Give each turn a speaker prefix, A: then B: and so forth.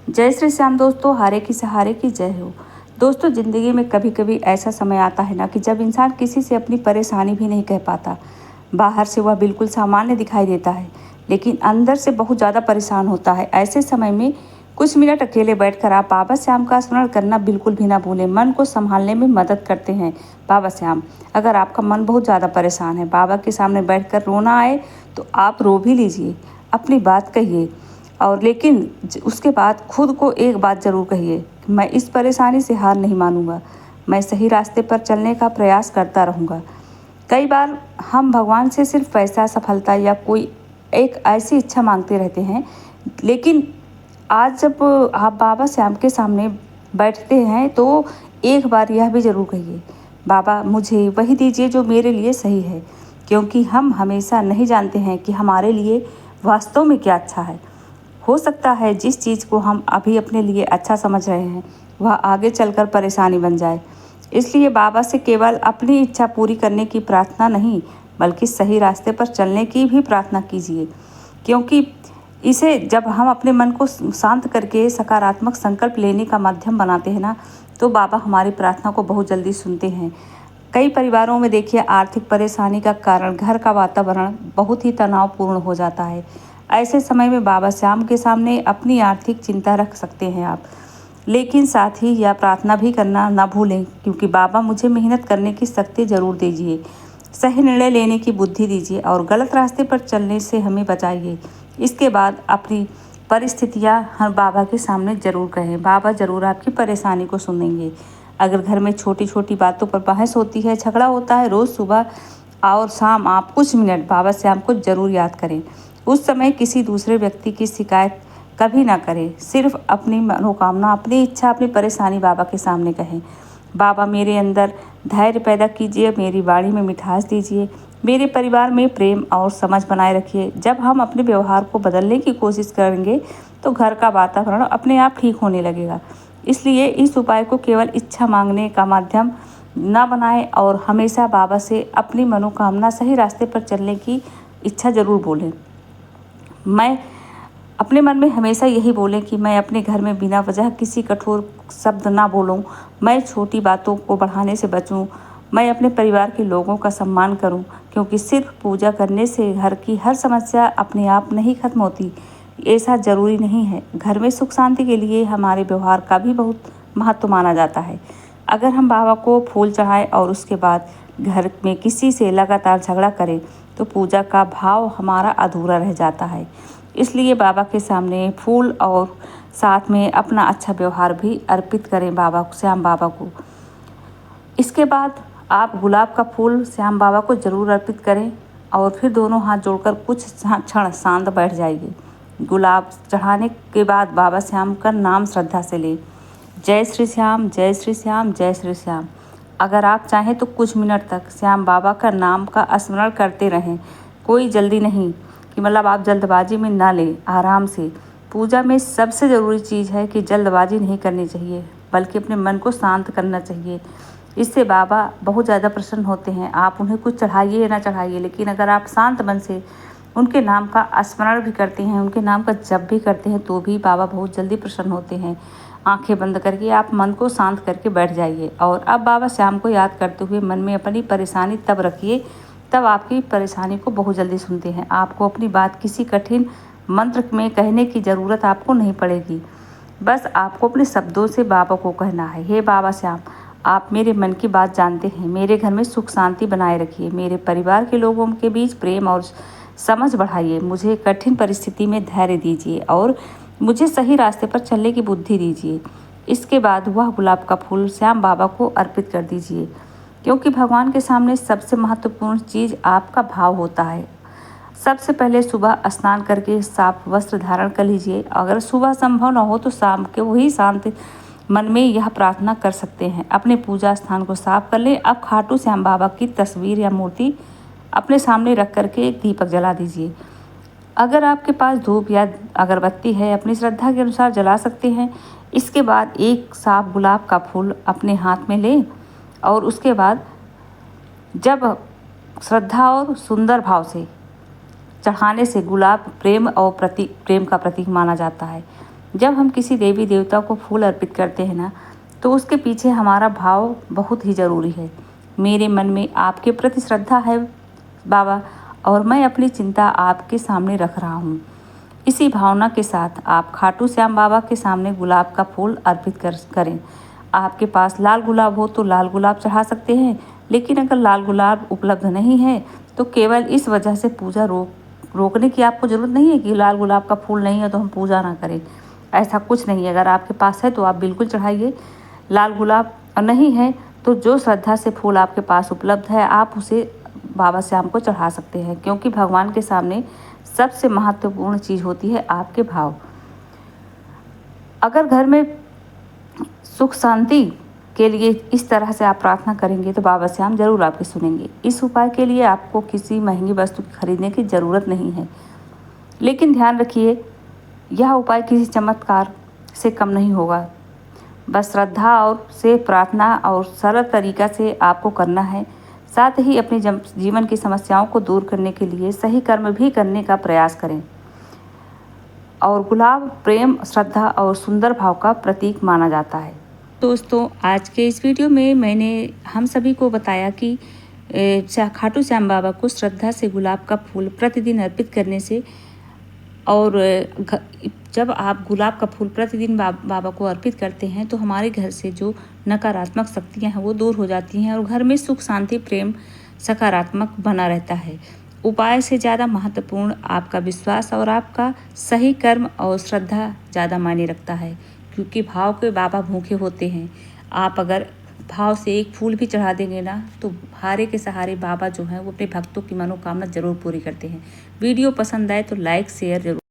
A: जय श्री श्याम दोस्तों, हारे की सहारे की जय हो। दोस्तों, ज़िंदगी में कभी कभी ऐसा समय आता है ना कि जब इंसान किसी से अपनी परेशानी भी नहीं कह पाता। बाहर से वह बिल्कुल सामान्य दिखाई देता है, लेकिन अंदर से बहुत ज़्यादा परेशान होता है। ऐसे समय में कुछ मिनट अकेले बैठकर आप बाबा श्याम का स्मरण करना बिल्कुल भी ना भूलें। मन को संभालने में मदद करते हैं बाबा श्याम। अगर आपका मन बहुत ज़्यादा परेशान है, बाबा के सामने बैठकर रोना आए तो आप रो भी लीजिए, अपनी बात कहिए। और लेकिन उसके बाद खुद को एक बात ज़रूर कहिए, मैं इस परेशानी से हार नहीं मानूंगा, मैं सही रास्ते पर चलने का प्रयास करता रहूँगा। कई बार हम भगवान से सिर्फ पैसा, सफलता या कोई एक ऐसी इच्छा मांगते रहते हैं, लेकिन आज जब आप बाबा श्याम के सामने बैठते हैं तो एक बार यह भी ज़रूर कहिए, बाबा मुझे वही दीजिए जो मेरे लिए सही है, क्योंकि हम हमेशा नहीं जानते हैं कि हमारे लिए वास्तव में क्या अच्छा है। हो सकता है जिस चीज़ को हम अभी अपने लिए अच्छा समझ रहे हैं वह आगे चलकर परेशानी बन जाए। इसलिए बाबा से केवल अपनी इच्छा पूरी करने की प्रार्थना नहीं, बल्कि सही रास्ते पर चलने की भी प्रार्थना कीजिए, क्योंकि इसे जब हम अपने मन को शांत करके सकारात्मक संकल्प लेने का माध्यम बनाते हैं ना, तो बाबा हमारी प्रार्थना को बहुत जल्दी सुनते हैं। कई परिवारों में देखिए, आर्थिक परेशानी का कारण घर का वातावरण बहुत ही तनावपूर्ण हो जाता है। ऐसे समय में बाबा श्याम के सामने अपनी आर्थिक चिंता रख सकते हैं आप, लेकिन साथ ही यह प्रार्थना भी करना ना भूलें, क्योंकि बाबा मुझे मेहनत करने की शक्ति जरूर दीजिए, सही निर्णय लेने की बुद्धि दीजिए और गलत रास्ते पर चलने से हमें बचाइए। इसके बाद अपनी परिस्थितियाँ हर बाबा के सामने ज़रूर कहें, बाबा ज़रूर आपकी परेशानी को सुनेंगे। अगर घर में छोटी छोटी बातों पर बहस होती है, झगड़ा होता है, रोज़ सुबह और शाम आप कुछ मिनट बाबा श्याम को ज़रूर याद करें। उस समय किसी दूसरे व्यक्ति की शिकायत कभी ना करें, सिर्फ अपनी मनोकामना, अपनी इच्छा, अपनी परेशानी बाबा के सामने कहें। बाबा मेरे अंदर धैर्य पैदा कीजिए, मेरी वाणी में मिठास दीजिए, मेरे परिवार में प्रेम और समझ बनाए रखिए। जब हम अपने व्यवहार को बदलने की कोशिश करेंगे तो घर का वातावरण अपने आप ठीक होने लगेगा। इसलिए इस उपाय को केवल इच्छा मांगने का माध्यम न बनाएं और हमेशा बाबा से अपनी मनोकामना, सही रास्ते पर चलने की इच्छा ज़रूर बोलें। मैं अपने मन में हमेशा यही बोलें कि मैं अपने घर में बिना वजह किसी कठोर शब्द ना बोलूं, मैं छोटी बातों को बढ़ाने से बचूं, मैं अपने परिवार के लोगों का सम्मान करूं, क्योंकि सिर्फ पूजा करने से घर की हर समस्या अपने आप नहीं खत्म होती। ऐसा ज़रूरी नहीं है। घर में सुख शांति के लिए हमारे व्यवहार का भी बहुत महत्व माना जाता है। अगर हम बाबा को फूल चढ़ाएं और उसके बाद घर में किसी से लगातार झगड़ा करें तो पूजा का भाव हमारा अधूरा रह जाता है। इसलिए बाबा के सामने फूल और साथ में अपना अच्छा व्यवहार भी अर्पित करें बाबा श्याम बाबा को। इसके बाद आप गुलाब का फूल श्याम बाबा को ज़रूर अर्पित करें और फिर दोनों हाथ जोड़कर कुछ क्षण शांत बैठ जाइए। गुलाब चढ़ाने के बाद बाबा श्याम का नाम श्रद्धा से लें, जय श्री श्याम, जय श्री श्याम, जय श्री श्याम। अगर आप चाहें तो कुछ मिनट तक श्याम बाबा का नाम का स्मरण करते रहें। कोई जल्दी नहीं, कि मतलब आप जल्दबाजी में ना लें, आराम से। पूजा में सबसे ज़रूरी चीज़ है कि जल्दबाजी नहीं करनी चाहिए, बल्कि अपने मन को शांत करना चाहिए। इससे बाबा बहुत ज़्यादा प्रसन्न होते हैं। आप उन्हें कुछ चढ़ाइए या ना चढ़ाइए, लेकिन अगर आप शांत मन से उनके नाम का स्मरण भी करते हैं, उनके नाम का जप भी करते हैं, तो भी बाबा बहुत जल्दी प्रसन्न होते हैं। आंखें बंद करके आप मन को शांत करके बैठ जाइए और अब बाबा श्याम को याद करते हुए मन में अपनी परेशानी तब रखिए, तब आपकी परेशानी को बहुत जल्दी सुनते हैं। आपको अपनी बात किसी कठिन मंत्र में कहने की ज़रूरत आपको नहीं पड़ेगी। बस आपको अपने शब्दों से बाबा को कहना है, हे बाबा श्याम, आप मेरे मन की बात जानते हैं, मेरे घर में सुख शांति बनाए रखिए, मेरे परिवार के लोगों के बीच प्रेम और समझ बढ़ाइए, मुझे कठिन परिस्थिति में धैर्य दीजिए और मुझे सही रास्ते पर चलने की बुद्धि दीजिए। इसके बाद वह गुलाब का फूल श्याम बाबा को अर्पित कर दीजिए, क्योंकि भगवान के सामने सबसे महत्वपूर्ण चीज़ आपका भाव होता है। सबसे पहले सुबह स्नान करके साफ वस्त्र धारण कर लीजिए। अगर सुबह संभव न हो तो शाम के वही शांत मन में यह प्रार्थना कर सकते हैं। अपने पूजा स्थान को साफ कर लें। अब खाटू श्याम बाबा की तस्वीर या मूर्ति अपने सामने रख करके एक दीपक जला दीजिए। अगर आपके पास धूप या अगरबत्ती है, अपनी श्रद्धा के अनुसार जला सकते हैं। इसके बाद एक साफ गुलाब का फूल अपने हाथ में लें और उसके बाद जब श्रद्धा और सुंदर भाव से चढ़ाने से गुलाब प्रेम और प्रेम का प्रतीक माना जाता है। जब हम किसी देवी देवता को फूल अर्पित करते हैं ना, तो उसके पीछे हमारा भाव बहुत ही ज़रूरी है। मेरे मन में आपके प्रति श्रद्धा है बाबा, और मैं अपनी चिंता आपके सामने रख रहा हूँ। इसी भावना के साथ आप खाटू श्याम बाबा के सामने गुलाब का फूल अर्पित करें। आपके पास लाल गुलाब हो तो लाल गुलाब चढ़ा सकते हैं, लेकिन अगर लाल गुलाब उपलब्ध नहीं है तो केवल इस वजह से पूजा रोकने की आपको ज़रूरत नहीं है कि लाल गुलाब का फूल नहीं है तो हम पूजा ना करें। ऐसा कुछ नहीं है, अगर आपके पास है तो आप बिल्कुल चढ़ाइए लाल गुलाब, और नहीं है तो जो श्रद्धा से फूल आपके पास उपलब्ध है आप उसे बाबा श्याम को चढ़ा सकते हैं, क्योंकि भगवान के सामने सबसे महत्वपूर्ण चीज़ होती है आपके भाव। अगर घर में सुख शांति के लिए इस तरह से आप प्रार्थना करेंगे तो बाबा श्याम जरूर आपकी सुनेंगे। इस उपाय के लिए आपको किसी महंगी वस्तु खरीदने की ज़रूरत नहीं है, लेकिन ध्यान रखिए यह उपाय किसी चमत्कार से कम नहीं होगा। बस श्रद्धा और से प्रार्थना और सरल तरीका से आपको करना है। साथ ही अपने जीवन की समस्याओं को दूर करने के लिए सही कर्म भी करने का प्रयास करें। और गुलाब प्रेम, श्रद्धा और सुंदर भाव का प्रतीक माना जाता है। दोस्तों, आज के इस वीडियो में मैंने हम सभी को बताया कि खाटू श्याम बाबा को श्रद्धा से गुलाब का फूल प्रतिदिन अर्पित करने से, और जब आप गुलाब का फूल प्रतिदिन बाबा को अर्पित करते हैं तो हमारे घर से जो नकारात्मक शक्तियां हैं वो दूर हो जाती हैं और घर में सुख शांति प्रेम सकारात्मक बना रहता है। उपाय से ज़्यादा महत्वपूर्ण आपका विश्वास और आपका सही कर्म और श्रद्धा ज़्यादा मायने रखता है, क्योंकि भाव के बाबा भूखे होते हैं। आप अगर भाव से एक फूल भी चढ़ा देंगे ना तो हारे के सहारे बाबा जो हैं वो अपने भक्तों की मनोकामना जरूर पूरी करते हैं। वीडियो पसंद आए तो लाइक शेयर जरूर।